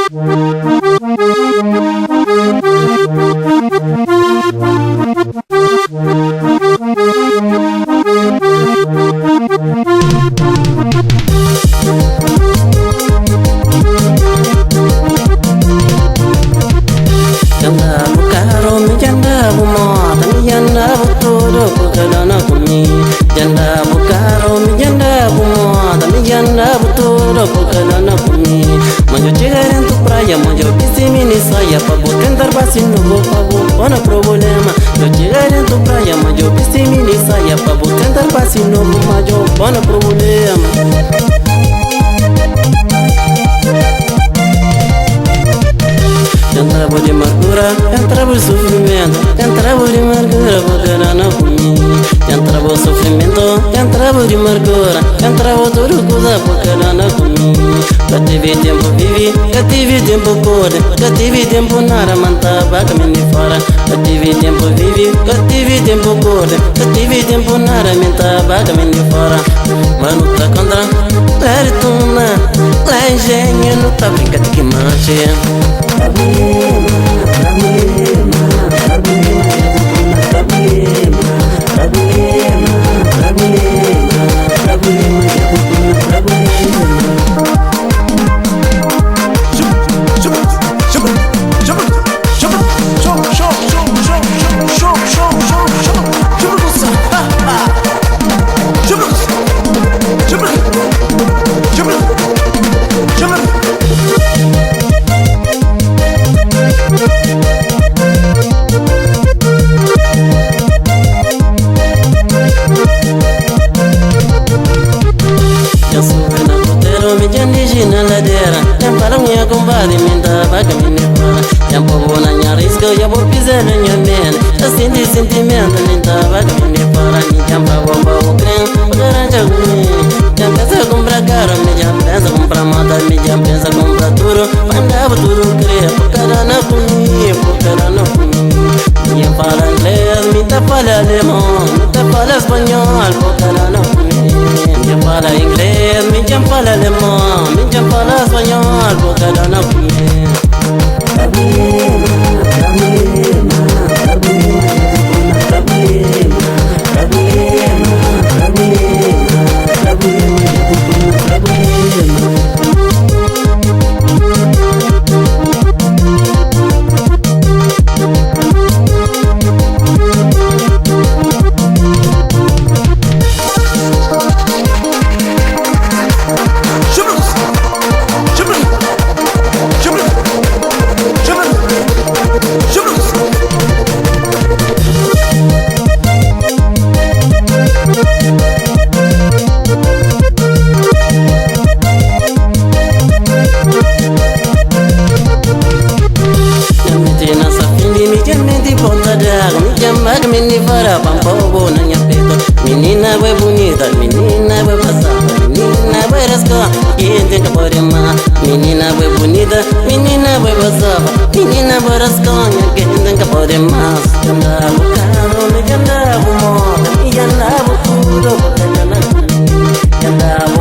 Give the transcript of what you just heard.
Janda bukaro mi janda bumoda mi janda buturo pokalana kuni manjo chegar en tu praia manjo pisimini saya pa tentar basin no pago ona problema yo chegar en tu praia manjo pisimini saya pa tentar basin no majo ona problema. Entravo de amargura, entravo de sofrimento, entravo de amargura, bacana comigo. Entravo sofrimento, entravo de amargura, entravo tudo coisa bacana comigo. Já tive tempo vivi, já tive tempo corre, já tive tempo nada mantava caminho fora. Já tive tempo vivi, já tive tempo corre, já tive tempo nada mantava caminho fora. Mano tá contra, lá de tuna, lá engenho, não tá brincando que manche. Na ladeira, tem para minha combate, minta vaca minha fora. Tem povo na minha risca, eu vou pisar na minha mente. Assim de sentimento, minta vaca minha fora. Nem tem para bomba o creme, garanja comigo. Tem pensa comprar caro, me já pensa comprar moda, me já pensa comprar tudo. Mandava tudo crer, por cara não comigo, por cara não comigo. Minha fala inglês, minta fala alemão, minta fala espanhol, por cara não comigo. Minha fala inglês, minha fala alemão, minha fala espanhol, por cara não comigo. Mini fora pampobo na minha peito. Menina vai bonita, menina vai passar, menina vai rascar, quem tem que pode amar. Menina vai bonita, menina vai passar, menina vai rascar, quem tem que pode amar. Andava o carro, me andava o moto, me andava tudo, porque eu não andava.